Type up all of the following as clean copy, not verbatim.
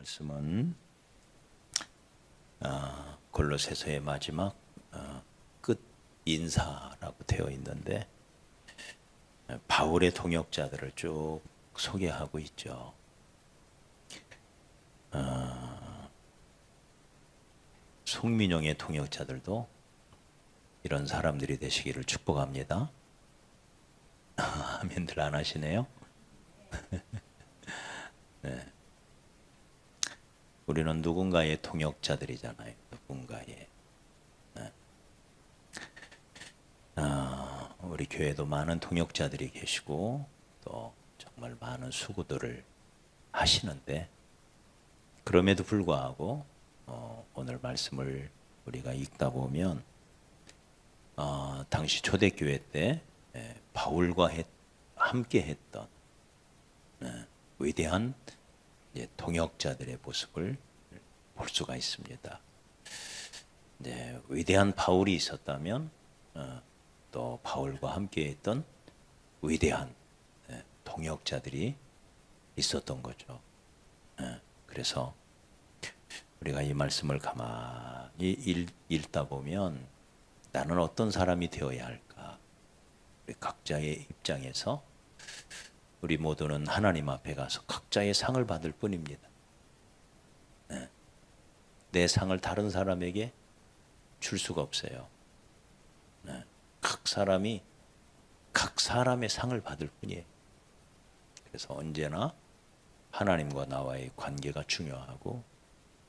말씀은 골로새서의 마지막 끝 인사라고 되어 있는데 바울의 동역자들을 쭉 소개하고 있죠. 송민용의 동역자들도 이런 사람들이 되시기를 축복합니다. 아멘들 안 하시네요. 네. 우리는 누군가의 동역자들이잖아요. 누군가의. 우리 교회도 많은 동역자들이 계시고 또 정말 많은 수고들을 하시는데 그럼에도 불구하고 오늘 말씀을 우리가 읽다 보면 당시 초대교회 때 바울과 함께 했던 위대한 동역자들의 모습을 볼 수가 있습니다. 위대한 바울이 있었다면 또 바울과 함께 했던 위대한 동역자들이 있었던 거죠. 그래서 우리가 이 말씀을 가만히 읽다 보면 나는 어떤 사람이 되어야 할까? 우리 각자의 입장에서 우리 모두는 하나님 앞에 가서 각자의 상을 받을 뿐입니다. 내 상을 다른 사람에게 줄 수가 없어요. 각 사람이 각 사람의 상을 받을 뿐이에요. 그래서 언제나 하나님과 나와의 관계가 중요하고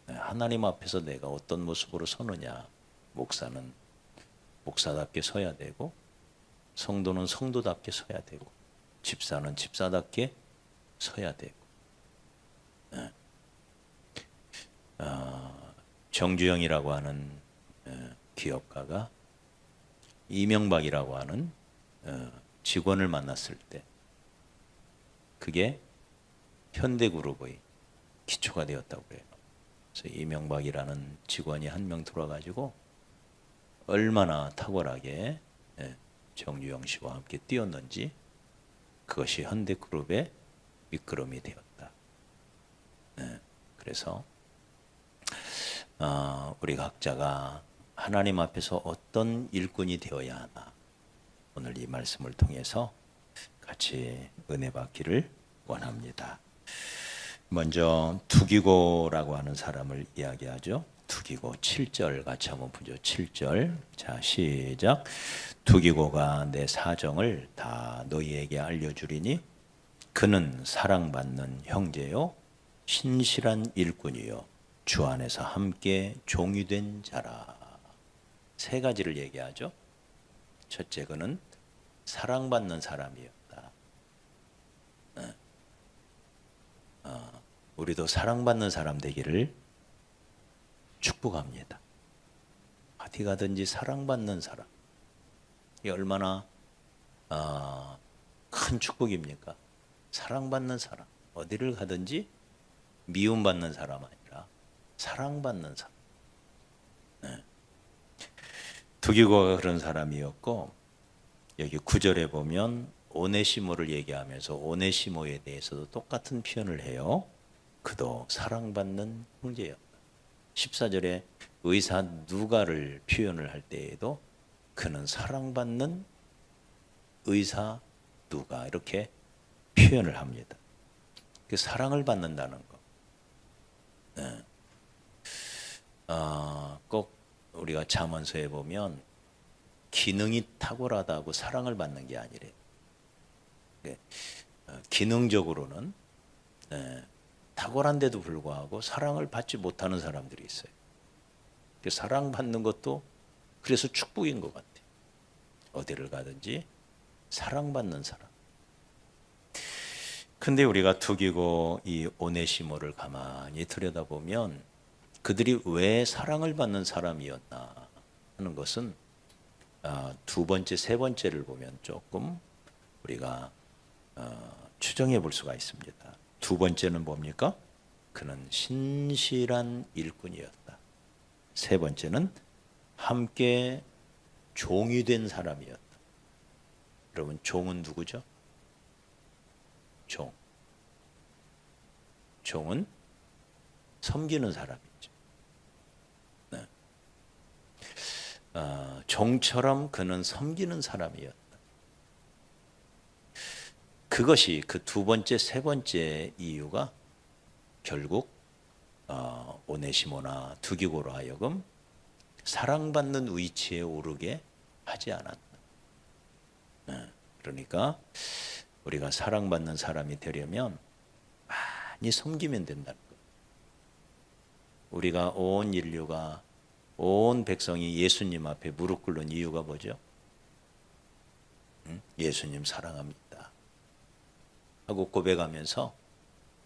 하나님 앞에서 내가 어떤 모습으로 서느냐. 목사는 목사답게 서야 되고 성도는 성도답게 서야 되고 집사는 집사답게 서야 되고 정주영이라고 하는 기업가가 이명박이라고 하는 직원을 만났을 때 그게 현대그룹의 기초가 되었다고 해요. 그래서 이명박이라는 직원이 한 명 들어가지고 얼마나 탁월하게 정주영 씨와 함께 뛰었는지 그것이 현대그룹의 밑거름이 되었다. 그래서 우리 각자가 하나님 앞에서 어떤 일꾼이 되어야 하나 오늘 이 말씀을 통해서 같이 은혜 받기를 원합니다. 먼저 두기고라고 하는 사람을 이야기하죠. 두기고 7절 같이 한번 보죠. 7절 자 시작. 두기고가 내 사정을 다 너희에게 알려주리니 그는 사랑받는 형제요 신실한 일꾼이요 주 안에서 함께 종이된 자라. 세 가지를 얘기하죠. 첫째, 그는 사랑받는 사람이었다. 우리도 사랑받는 사람 되기를 축복합니다. 어디 가든지 사랑받는 사람. 이게 얼마나 큰 축복입니까? 사랑받는 사람. 어디를 가든지 미움받는 사람 아니라 사랑받는 사람. 두기고가 그런 사람이었고 여기 9절에 보면 오네시모를 얘기하면서 오네시모에 대해서도 똑같은 표현을 해요. 그도 사랑받는 형제였다. 14절에 의사 누가를 표현을 할 때에도 그는 사랑받는 의사 누가 이렇게 표현을 합니다. 그 사랑을 받는다는 거. 꼭 우리가 잠언서에 보면 기능이 탁월하다고 사랑을 받는 게 아니래요. 기능적으로는 탁월한데도 불구하고 사랑을 받지 못하는 사람들이 있어요. 사랑받는 것도 그래서 축복인 것 같아요. 어디를 가든지 사랑받는 사람. 근데 우리가 두기고 이 오네시모를 가만히 들여다보면 그들이 왜 사랑을 받는 사람이었나 하는 것은 두 번째, 세 번째를 보면 조금 우리가 추정해 볼 수가 있습니다. 두 번째는 뭡니까? 그는 신실한 일꾼이었다. 세 번째는 함께 종이 된 사람이었다. 여러분, 종은 누구죠? 종은 섬기는 사람이죠. 네. 종처럼 그는 섬기는 사람이었다. 그것이 그 두 번째, 세 번째 이유가 결국 오네시모나 두기고로 하여금 사랑받는 위치에 오르게 하지 않았다. 그러니까 우리가 사랑받는 사람이 되려면 많이 섬기면 된다는 거예요. 우리가 온 인류가, 온 백성이 예수님 앞에 무릎 꿇는 이유가 뭐죠? 예수님 사랑합니다 하고 고백하면서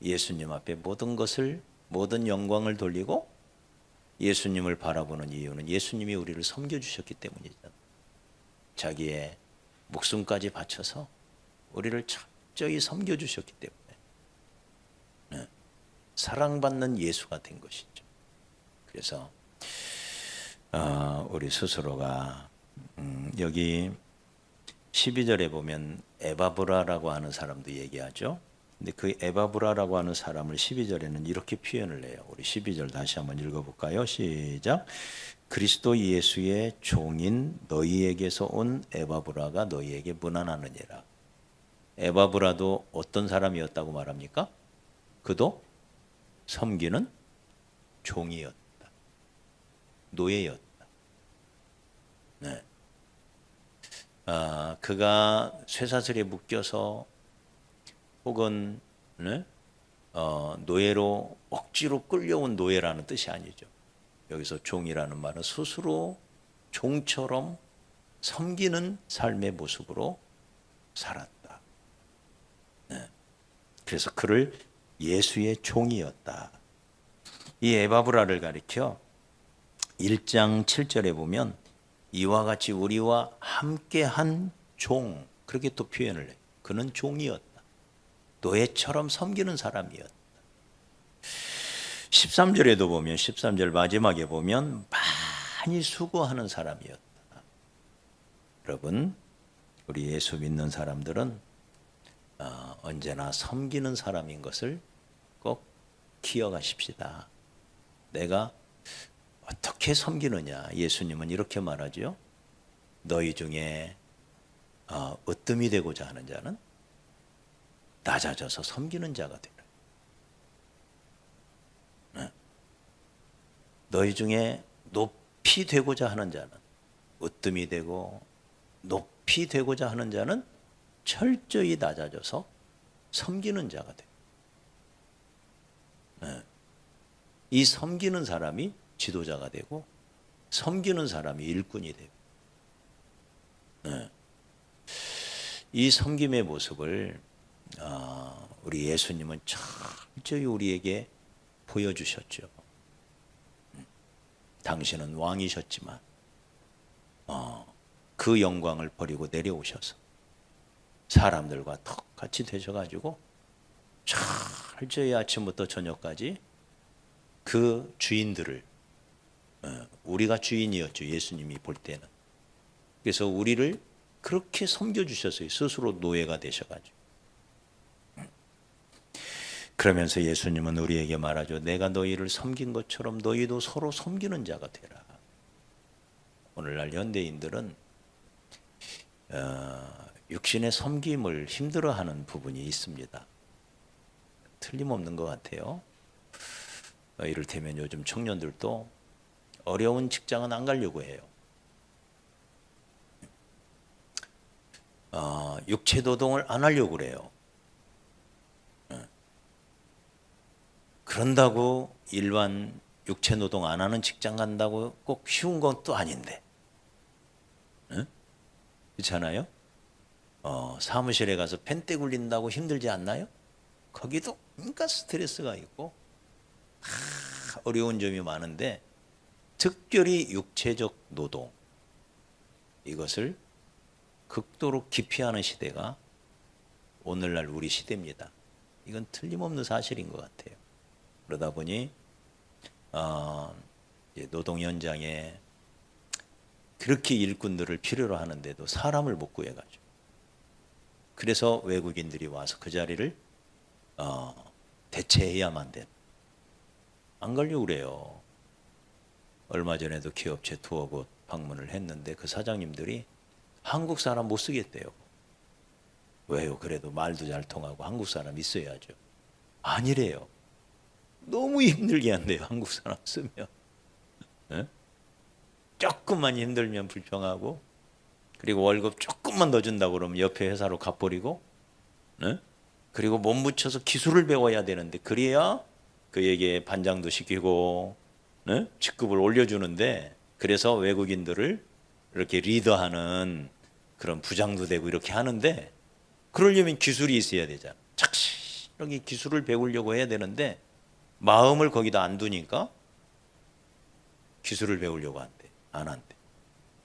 예수님 앞에 모든 것을, 모든 영광을 돌리고 예수님을 바라보는 이유는 예수님이 우리를 섬겨주셨기 때문이잖아요. 자기의 목숨까지 바쳐서 우리를 철저히 섬겨주셨기 때문에 사랑받는 예수가 된 것이죠. 그래서 우리 스스로가 여기 12절에 보면 에바브라라고 하는 사람도 얘기하죠. 근데 그 에바브라라고 하는 사람을 12절에는 이렇게 표현을 해요. 우리 12절 다시 한번 읽어볼까요? 시작. 그리스도 예수의 종인 너희에게서 온 에바브라가 너희에게 문안하느니라. 에바브라도 어떤 사람이었다고 말합니까? 그도 섬기는 종이었다. 노예였다. 네. 그가 쇠사슬에 묶여서 혹은 노예로 억지로 끌려온 노예라는 뜻이 아니죠. 여기서 종이라는 말은 스스로 종처럼 섬기는 삶의 모습으로 살았다. 그래서 그를 예수의 종이었다. 이 에바브라를 가리켜 1장 7절에 보면 이와 같이 우리와 함께한 종, 그렇게 또 표현을 해요. 그는 종이었다. 노예처럼 섬기는 사람이었다. 13절에도 보면 13절 마지막에 보면 많이 수고하는 사람이었다. 여러분, 우리 예수 믿는 사람들은 언제나 섬기는 사람인 것을 꼭 기억하십시다. 내가 어떻게 섬기느냐? 예수님은 이렇게 말하죠. 너희 중에 으뜸이 되고자 하는 자는 낮아져서 섬기는 자가 되라. 너희 중에 높이 되고자 하는 자는, 으뜸이 되고 높이 되고자 하는 자는 철저히 낮아져서 섬기는 자가 되라. 이 섬기는 사람이 지도자가 되고 섬기는 사람이 일꾼이 되고 이 섬김의 모습을 우리 예수님은 철저히 우리에게 보여주셨죠. 당신은 왕이셨지만 그 영광을 버리고 내려오셔서 사람들과 똑같이 되셔가지고 철저히 아침부터 저녁까지 그 주인들을, 우리가 주인이었죠. 예수님이 볼 때는. 그래서 우리를 그렇게 섬겨주셨어요. 스스로 노예가 되셔가지고. 그러면서 예수님은 우리에게 말하죠. 내가 너희를 섬긴 것처럼 너희도 서로 섬기는 자가 되라. 오늘날 현대인들은 육신의 섬김을 힘들어하는 부분이 있습니다. 틀림없는 것 같아요. 이를테면 요즘 청년들도 어려운 직장은 안 가려고 해요. 육체 노동을 안 하려고 그래요. 그런다고 일반 육체 노동 안 하는 직장 간다고 꼭 쉬운 건 또 아닌데. 그렇잖아요? 사무실에 가서 펜대 굴린다고 힘들지 않나요? 거기도 그러니까 스트레스가 있고 어려운 점이 많은데 특별히 육체적 노동, 이것을 극도로 기피하는 시대가 오늘날 우리 시대입니다. 이건 틀림없는 사실인 것 같아요. 그러다 보니 노동 현장에 그렇게 일꾼들을 필요로 하는데도 사람을 못 구해가지고, 그래서 외국인들이 와서 그 자리를 대체해야만 되는, 안 가려고 그래요. 얼마 전에도 기업체 두어 곳 방문을 했는데 그 사장님들이 한국 사람 못 쓰겠대요. 왜요? 그래도 말도 잘 통하고 한국 사람 있어야죠. 아니래요. 너무 힘들게 한대요. 한국 사람 쓰면. 에? 조금만 힘들면 불평하고, 그리고 월급 조금만 더 준다고 그러면 옆에 회사로 가버리고, 에? 그리고 몸 붙여서 기술을 배워야 되는데 그래야 그에게 반장도 시키고 직급을 올려주는데, 그래서 외국인들을 이렇게 리더하는 그런 부장도 되고 이렇게 하는데, 그러려면 기술이 있어야 되잖아. 착실하게 기술을 배우려고 해야 되는데 마음을 거기다 안 두니까 기술을 배우려고 안 한대.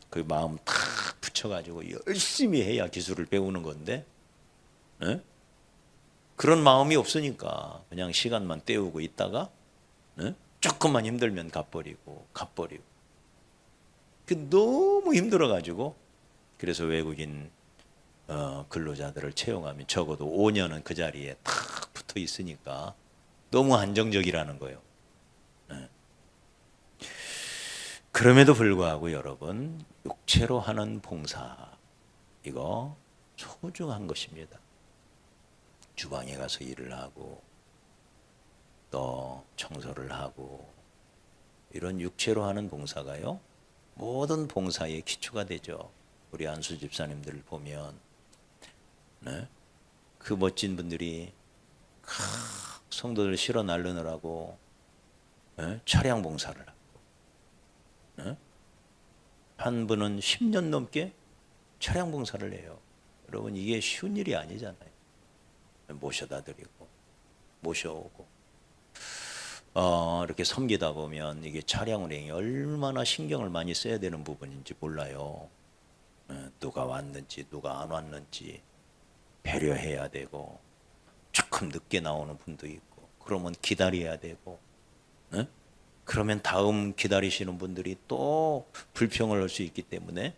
그 마음 탁 붙여가지고 열심히 해야 기술을 배우는 건데, 에? 그런 마음이 없으니까 그냥 시간만 때우고 있다가 조금만 힘들면 가버리고 너무 힘들어가지고, 그래서 외국인 근로자들을 채용하면 적어도 5년은 그 자리에 탁 붙어 있으니까 너무 안정적이라는 거예요. 그럼에도 불구하고 여러분, 육체로 하는 봉사, 이거 소중한 것입니다. 주방에 가서 일을 하고 또 청소를 하고, 이런 육체로 하는 봉사가요, 모든 봉사의 기초가 되죠. 우리 안수 집사님들을 보면 그 멋진 분들이 성도들 실어 나르느라고 차량 봉사를 하고, 한 분은 10년 넘게 차량 봉사를 해요. 여러분, 이게 쉬운 일이 아니잖아요. 모셔다 드리고 모셔오고 이렇게 섬기다 보면 이게 차량 운행이 얼마나 신경을 많이 써야 되는 부분인지 몰라요. 누가 왔는지 누가 안 왔는지 배려해야 되고, 조금 늦게 나오는 분도 있고, 그러면 기다려야 되고, 그러면 다음 기다리시는 분들이 또 불평을 할 수 있기 때문에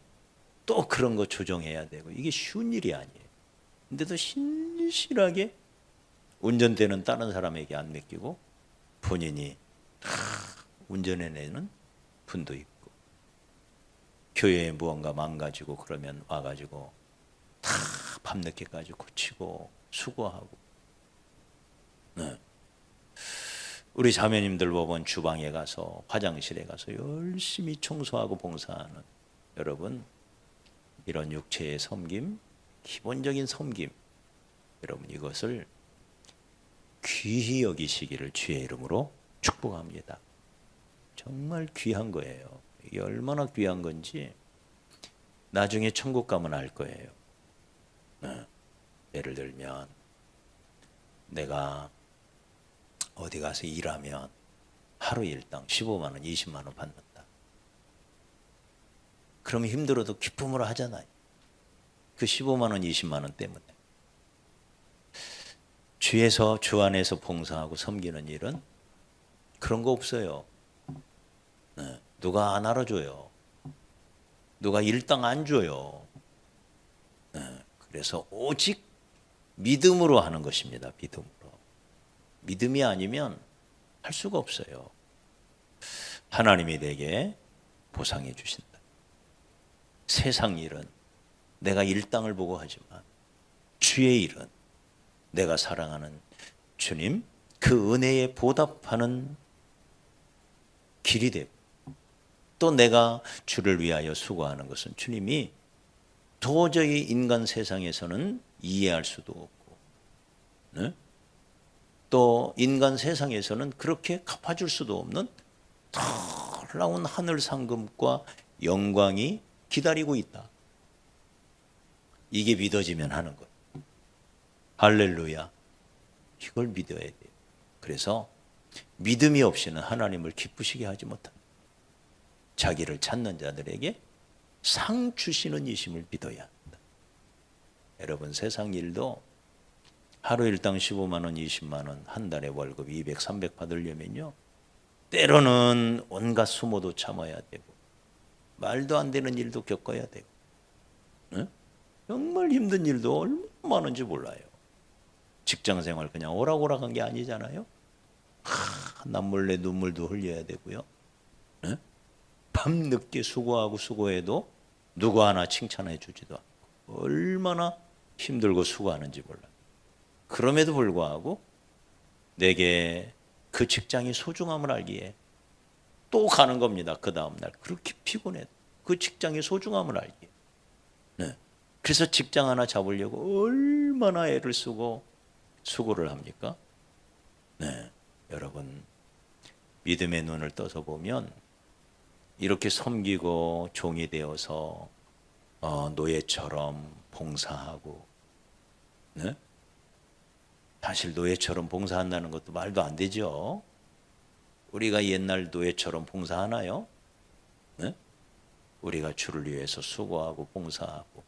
또 그런 거 조정해야 되고, 이게 쉬운 일이 아니에요. 근데도 신실하게 운전대는 다른 사람에게 안 맡기고 본인이 운전해내는 분도 있고, 교회에 무언가 망가지고 그러면 와가지고 다 밤늦게까지 고치고 수고하고. 우리 자매님들 보면 주방에 가서 화장실에 가서 열심히 청소하고 봉사하는, 여러분, 이런 육체의 섬김, 기본적인 섬김, 여러분 이것을 귀히 여기시기를 주의 이름으로 축복합니다. 정말 귀한 거예요. 이게 얼마나 귀한 건지 나중에 천국 가면 알 거예요. 예를 들면 내가 어디 가서 일하면 하루 일당 15만 원, 20만 원 받는다. 그러면 힘들어도 기쁨으로 하잖아요. 그 15만 원, 20만 원 때문에. 주에서, 주 안에서 봉사하고 섬기는 일은 그런 거 없어요. 누가 안 알아줘요. 누가 일당 안 줘요. 그래서 오직 믿음으로 하는 것입니다. 믿음으로. 믿음이 아니면 할 수가 없어요. 하나님이 내게 보상해 주신다. 세상 일은 내가 일당을 보고 하지만 주의 일은 내가 사랑하는 주님, 그 은혜에 보답하는 길이 되고, 또 내가 주를 위하여 수고하는 것은 주님이 도저히 인간 세상에서는 이해할 수도 없고, 또 인간 세상에서는 그렇게 갚아줄 수도 없는 놀라운 하늘 상급과 영광이 기다리고 있다. 이게 믿어지면 하는 것. 할렐루야. 이걸 믿어야 돼요. 그래서 믿음이 없이는 하나님을 기쁘시게 하지 못합니다. 자기를 찾는 자들에게 상 주시는 이심을 믿어야 합니다. 여러분, 세상 일도 하루 일당 15만 원, 20만 원, 한 달에 월급 200, 300 받으려면요, 때로는 온갖 수모도 참아야 되고 말도 안 되는 일도 겪어야 되고, 정말 힘든 일도 얼마나 많은지 몰라요. 직장 생활 그냥 오락오락한 게 아니잖아요. 남몰래 눈물도 흘려야 되고요. 네? 밤늦게 수고해도 누구 하나 칭찬해 주지도 않고 얼마나 힘들고 수고하는지 몰라요. 그럼에도 불구하고 내게 그 직장의 소중함을 알기에 또 가는 겁니다. 그 다음날 그렇게 피곤해. 그 직장의 소중함을 알기에. 네. 그래서 직장 하나 잡으려고 얼마나 애를 쓰고 수고를 합니까? 네. 여러분, 믿음의 눈을 떠서 보면 이렇게 섬기고 종이 되어서 노예처럼 봉사하고, 네? 사실 노예처럼 봉사한다는 것도 말도 안 되죠. 우리가 옛날 노예처럼 봉사하나요? 네? 우리가 주를 위해서 수고하고 봉사하고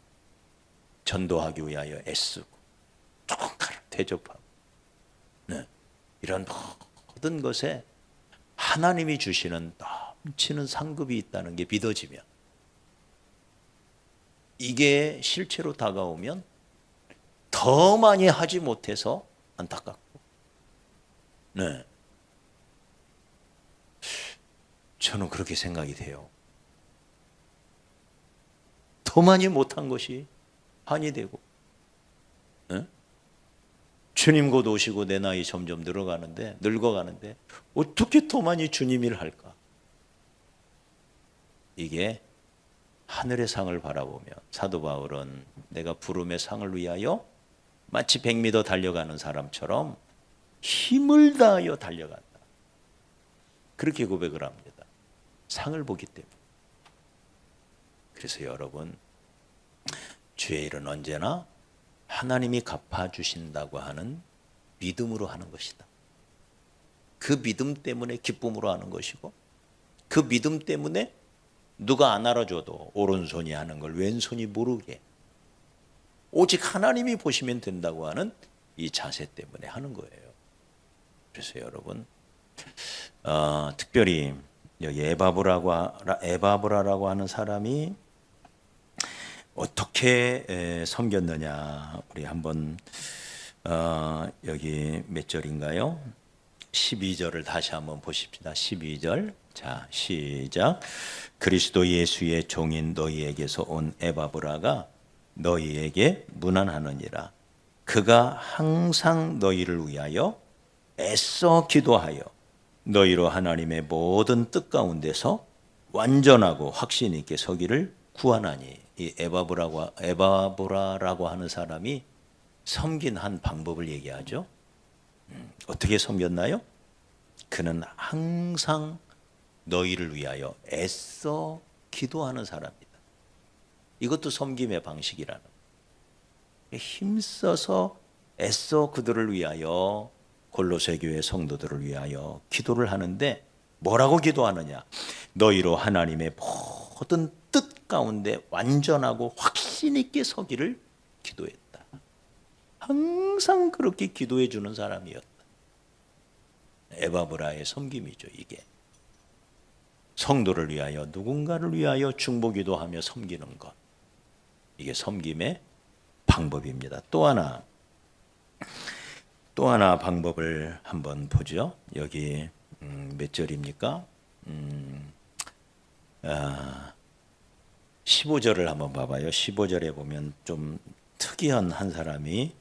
전도하기 위하여 애쓰고 누군가를 대접하고, 네. 이런 모든 것에 하나님이 주시는 넘치는 상급이 있다는 게 믿어지면, 이게 실체로 다가오면 더 많이 하지 못해서 안타깝고, 네. 저는 그렇게 생각이 돼요. 더 많이 못한 것이 한이 되고, 네? 주님 곧 오시고 내 나이 점점 늙어가는데 어떻게 더 많이 주님 일 할까? 이게 하늘의 상을 바라보며 사도 바울은 내가 부름의 상을 위하여 마치 100m 달려가는 사람처럼 힘을 다하여 달려간다. 그렇게 고백을 합니다. 상을 보기 때문에. 그래서 여러분, 주의 일은 언제나 하나님이 갚아주신다고 하는 믿음으로 하는 것이다. 그 믿음 때문에 기쁨으로 하는 것이고, 그 믿음 때문에 누가 안 알아줘도 오른손이 하는 걸 왼손이 모르게 오직 하나님이 보시면 된다고 하는 이 자세 때문에 하는 거예요. 그래서 여러분, 특별히 여기 에바브라라고 하는 사람이 어떻게 섬겼느냐, 우리 한번 여기 몇 절인가요? 12절을 다시 한번 보십시다. 12절. 자, 시작. 그리스도 예수의 종인 너희에게서 온 에바브라가 너희에게 문안하느니라. 그가 항상 너희를 위하여 애써 기도하여 너희로 하나님의 모든 뜻 가운데서 완전하고 확신 있게 서기를 구하나니. 이 에바브라라고 하는 사람이 섬긴 한 방법을 얘기하죠. 어떻게 섬겼나요? 그는 항상 너희를 위하여 애써 기도하는 사람이다. 이것도 섬김의 방식이라는 거예요. 힘써서 애써 그들을 위하여, 골로새 교회 성도들을 위하여 기도를 하는데 뭐라고 기도하느냐? 너희로 하나님의 모든 뜻 가운데 완전하고 확신 있게 서기를 기도했다. 항상 그렇게 기도해 주는 사람이었다. 에바브라의 섬김이죠, 이게. 성도를 위하여, 누군가를 위하여 중보기도 하며 섬기는 것. 이게 섬김의 방법입니다. 또 하나 방법을 한번 보죠. 여기 몇 절입니까? 15절을 한번 봐봐요. 15절에 보면 좀 특이한 한 사람이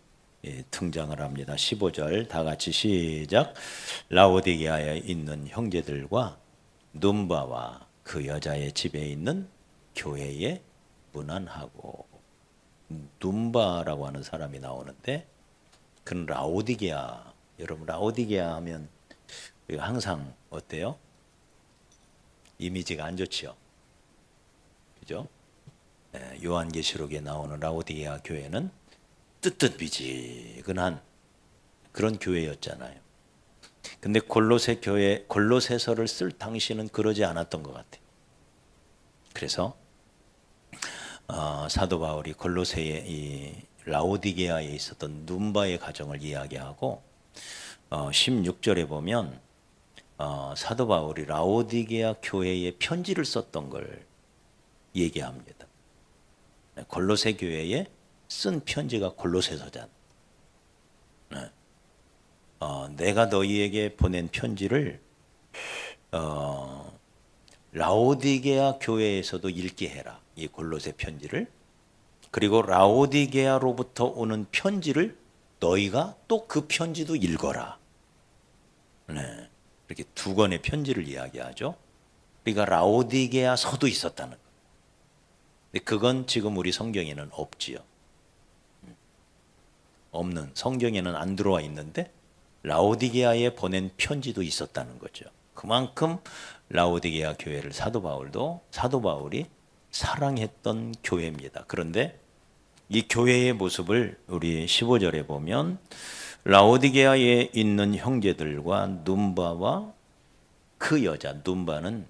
등장을 합니다. 15절 다 같이 시작. 라오디게아에 있는 형제들과 눈바와 그 여자의 집에 있는 교회에 문안하고. 눈바라고 하는 사람이 나오는데 그는 라오디게아. 여러분, 라오디게아 하면 항상 어때요? 이미지가 안 좋죠. 그죠? 요한계시록에 나오는 라오디게아 교회는 뜨뜻미지근한 그런 교회였잖아요. 근데 골로새서를 쓸 당시는 그러지 않았던 것 같아요. 그래서 사도 바울이 골로새의 이 라오디게아에 있었던 눈바의 가정을 이야기하고 16절에 보면 사도 바울이 라오디게아 교회에 편지를 썼던 걸 얘기합니다. 골로새 교회에 쓴 편지가 골로새서잖아. 내가 너희에게 보낸 편지를 라오디게아 교회에서도 읽게 해라. 이 골로새 편지를. 그리고 라오디게아로부터 오는 편지를 너희가 또 그 편지도 읽어라. 네. 이렇게 두 권의 편지를 이야기하죠. 그러니까 라오디게아서도 있었다는 거. 근데 그건 지금 우리 성경에는 없지요. 없는, 성경에는 안 들어와 있는데 라오디게아에 보낸 편지도 있었다는 거죠. 그만큼 라오디게아 교회를 사도 바울이 사랑했던 교회입니다. 그런데 이 교회의 모습을 우리 15절에 보면 라오디게아에 있는 형제들과 눈바와 그 여자, 눈바는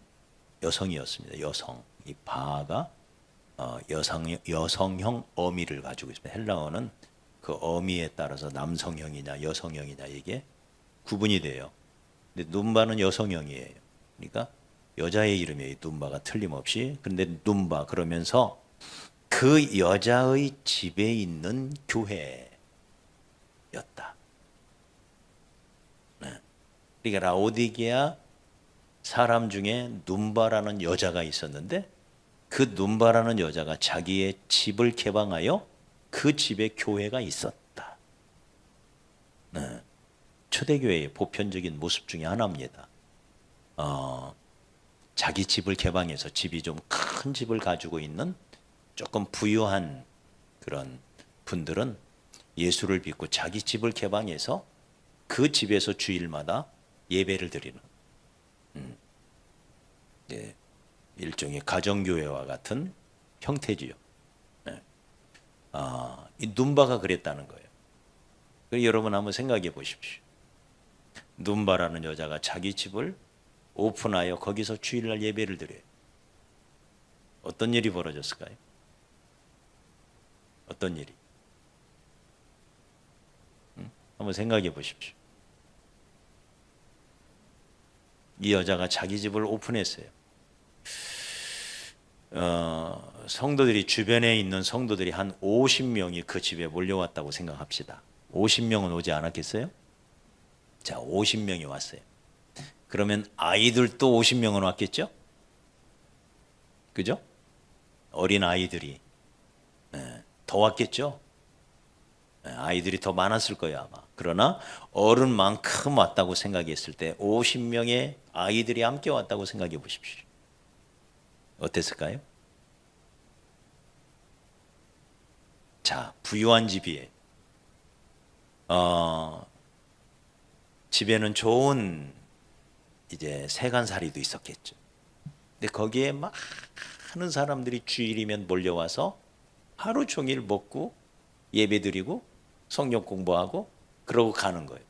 여성이었습니다. 여성. 이 바가 여성형 어미를 가지고 있습니다. 헬라어는 그 어미에 따라서 남성형이냐 여성형이냐 이게 구분이 돼요. 근데 눈바는 여성형이에요. 그러니까 여자의 이름이에요. 눈바가 틀림없이. 그런데 눈바 그러면서 그 여자의 집에 있는 교회였다. 네. 그러니까 라오디게아 사람 중에 눈바라는 여자가 있었는데 그 눈바라는 여자가 자기의 집을 개방하여 그 집에 교회가 있었다. 네. 초대교회의 보편적인 모습 중에 하나입니다. 자기 집을 개방해서 집이 좀 큰 집을 가지고 있는 조금 부유한 그런 분들은 예수를 믿고 자기 집을 개방해서 그 집에서 주일마다 예배를 드리는 일종의 가정교회와 같은 형태지요. 네. 이 눈바가 그랬다는 거예요. 그래서 여러분 한번 생각해 보십시오. 눈바라는 여자가 자기 집을 오픈하여 거기서 주일날 예배를 드려요. 어떤 일이 벌어졌을까요? 어떤 일이? 한번 생각해 보십시오. 이 여자가 자기 집을 오픈했어요. 성도들이 주변에 있는 성도들이 한 50명이 그 집에 몰려왔다고 생각합시다. 50명은 오지 않았겠어요? 자, 50명이 왔어요. 그러면 아이들도 50명은 왔겠죠? 그죠? 어린 아이들이 더 왔겠죠? 아이들이 더 많았을 거예요 아마. 그러나 어른만큼 왔다고 생각했을 때 50명의 아이들이 함께 왔다고 생각해 보십시오. 어땠을까요? 자, 부유한 집이에요. 집에는 좋은 이제 세간살이도 있었겠죠. 근데 거기에 많은 사람들이 주일이면 몰려와서 하루 종일 먹고 예배드리고 성경 공부하고 그러고 가는 거예요.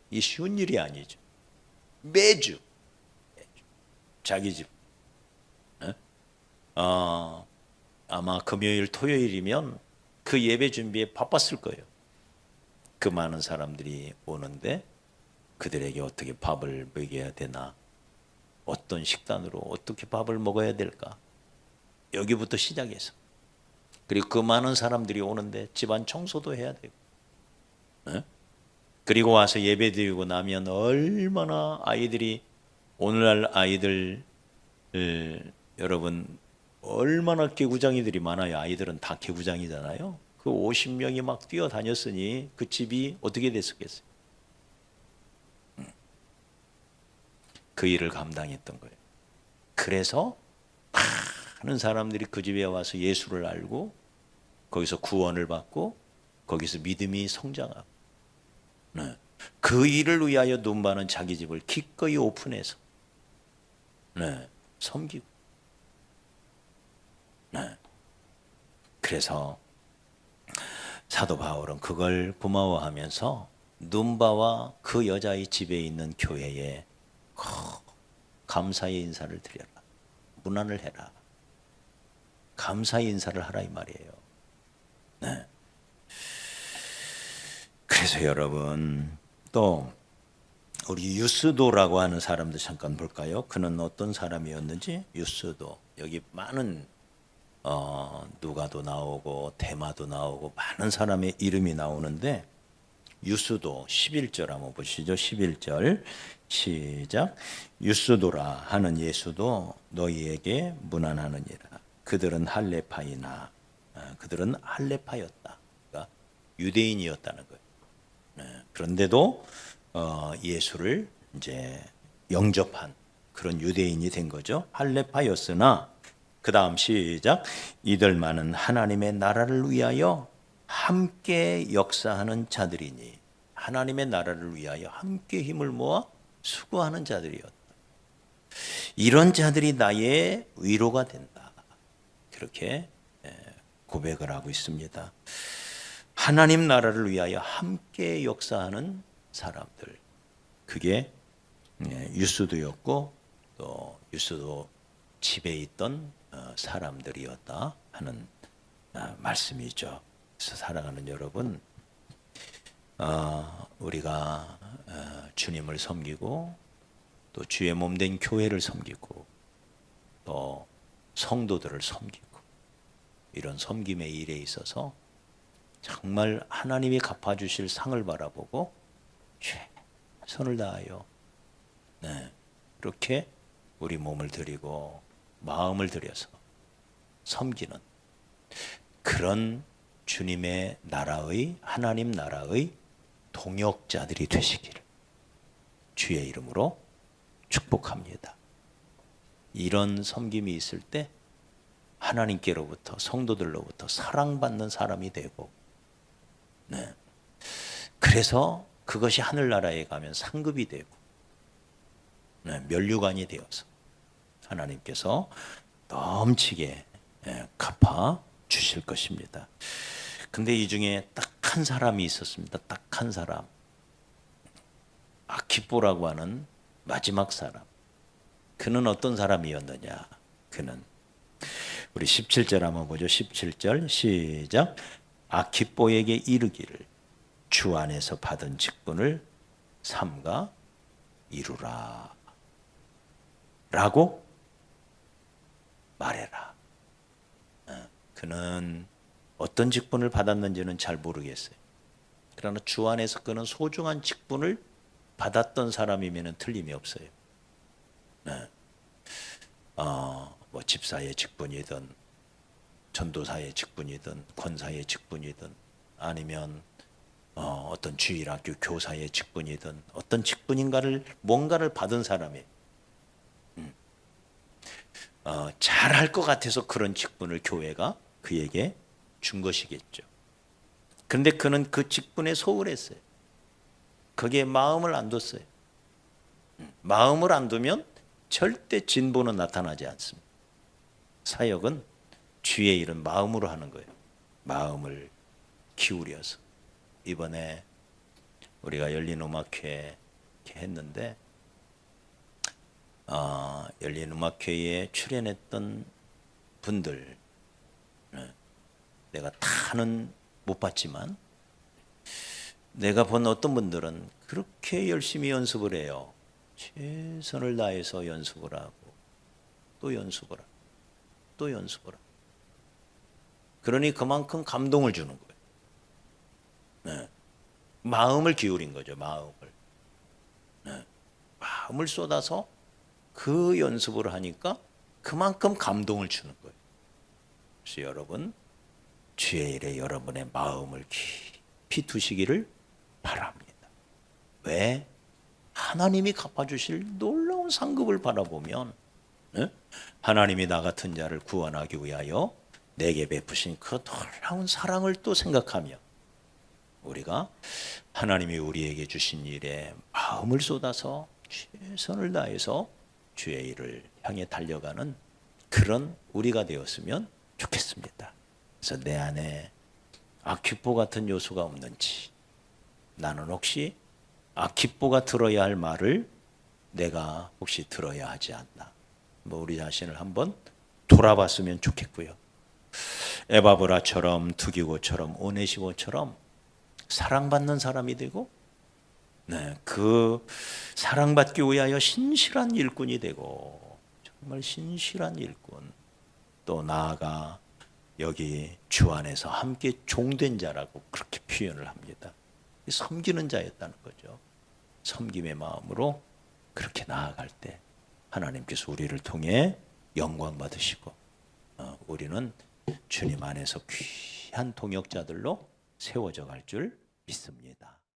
이 쉬운 일이 아니죠. 매주 자기 집. 아마 금요일 토요일이면 그 예배 준비에 바빴을 거예요. 그 많은 사람들이 오는데 그들에게 어떻게 밥을 먹여야 되나, 어떤 식단으로 어떻게 밥을 먹어야 될까, 여기부터 시작해서, 그리고 그 많은 사람들이 오는데 집안 청소도 해야 되고, 그리고 와서 예배 드리고 나면 얼마나 아이들이, 오늘날 아이들 여러분 얼마나 개구장이들이 많아요. 아이들은 다 개구장이잖아요. 그 50명이 막 뛰어다녔으니 그 집이 어떻게 됐었겠어요? 그 일을 감당했던 거예요. 그래서 많은 사람들이 그 집에 와서 예수를 알고 거기서 구원을 받고 거기서 믿음이 성장하고, 그 일을 위하여 눈바는 자기 집을 기꺼이 오픈해서 섬기고, 그래서 사도 바울은 그걸 고마워하면서 눈바와 그 여자의 집에 있는 교회에 감사의 인사를 드려라, 문안을 해라, 감사의 인사를 하라 이 말이에요. 그래서 여러분, 또 우리 유스도라고 하는 사람도 잠깐 볼까요? 그는 어떤 사람이었는지. 유스도, 여기 많은 누가도 나오고 데마도 나오고 많은 사람의 이름이 나오는데, 유스도 11절 한번 보시죠. 11절 시작. 유스도라 하는 예수도 너희에게 문안하느니라. 그들은 할레파이나 그들은 할레파였다. 그러니까 유대인이었다는 거예요. 그런데도 예수를 이제 영접한 그런 유대인이 된 거죠. 할레파였으나 그 다음 시작. 이들만은 하나님의 나라를 위하여 함께 역사하는 자들이니 하나님의 나라를 위하여 함께 힘을 모아 수고하는 자들이었다. 이런 자들이 나의 위로가 된다. 그렇게 고백을 하고 있습니다. 하나님 나라를 위하여 함께 역사하는 사람들. 그게 유스도였고 또 유스도 집에 있던 사람들이었다 하는 말씀이죠. 그래서 사랑하는 여러분, 우리가 주님을 섬기고 또 주의 몸된 교회를 섬기고 또 성도들을 섬기고 이런 섬김의 일에 있어서 정말 하나님이 갚아주실 상을 바라보고 최선을 다하여 그렇게 우리 몸을 드리고 마음을 들여서 섬기는 그런 주님의 나라의 하나님 나라의 동역자들이 되시기를 주의 이름으로 축복합니다. 이런 섬김이 있을 때 하나님께로부터 성도들로부터 사랑받는 사람이 되고 그래서 그것이 하늘나라에 가면 상급이 되고 면류관이 되어서 하나님께서 넘치게 갚아 주실 것입니다. 근데 이 중에 딱 한 사람이 있었습니다. 딱 한 사람. 아키뽀라고 하는 마지막 사람. 그는 어떤 사람이었느냐? 그는 우리 17절 한번 보죠. 17절 시작. 아키뽀에게 이르기를 주 안에서 받은 직분을 삼가 이루라 라고 말해라. 그는 어떤 직분을 받았는지는 잘 모르겠어요. 그러나 주 안에서 그는 소중한 직분을 받았던 사람이면 틀림이 없어요. 뭐 집사의 직분이든 전도사의 직분이든 권사의 직분이든 아니면 어떤 주일학교 교사의 직분이든 어떤 직분인가를 뭔가를 받은 사람이 잘할 것 같아서 그런 직분을 교회가 그에게 준 것이겠죠. 그런데 그는 그 직분에 소홀했어요. 거기에 마음을 안 뒀어요. 마음을 안 두면 절대 진보는 나타나지 않습니다. 사역은 주의 일은 마음으로 하는 거예요. 마음을 기울여서. 이번에 우리가 열린 음악회 했는데 열린 음악회에 출연했던 분들 내가 다는 못 봤지만 내가 본 어떤 분들은 그렇게 열심히 연습을 해요. 최선을 다해서 연습을 하고 또 연습을 하고 또 연습을 하고 그러니 그만큼 감동을 주는 거예요. 마음을 기울인 거죠. 마음을 쏟아서 그 연습을 하니까 그만큼 감동을 주는 거예요. 그래서 여러분 주의 일에 여러분의 마음을 깊이 두시기를 바랍니다. 왜? 하나님이 갚아주실 놀라운 상급을 바라보면 하나님이 나 같은 자를 구원하기 위하여 내게 베푸신 그 놀라운 사랑을 또 생각하며 우리가 하나님이 우리에게 주신 일에 마음을 쏟아서 최선을 다해서 주의 일을 향해 달려가는 그런 우리가 되었으면 좋겠습니다. 그래서 내 안에 아키뽀 같은 요소가 없는지 나는 혹시 아키뽀가 들어야 할 말을 내가 혹시 들어야 하지 않나 뭐 우리 자신을 한번 돌아봤으면 좋겠고요. 에바브라처럼 두기고처럼 오네시모처럼 사랑받는 사람이 되고 그 사랑받기 위하여 신실한 일꾼이 되고 정말 신실한 일꾼 또 나아가 여기 주 안에서 함께 종된 자라고 그렇게 표현을 합니다. 섬기는 자였다는 거죠. 섬김의 마음으로 그렇게 나아갈 때 하나님께서 우리를 통해 영광 받으시고 우리는 주님 안에서 귀한 동역자들로 세워져 갈 줄 믿습니다.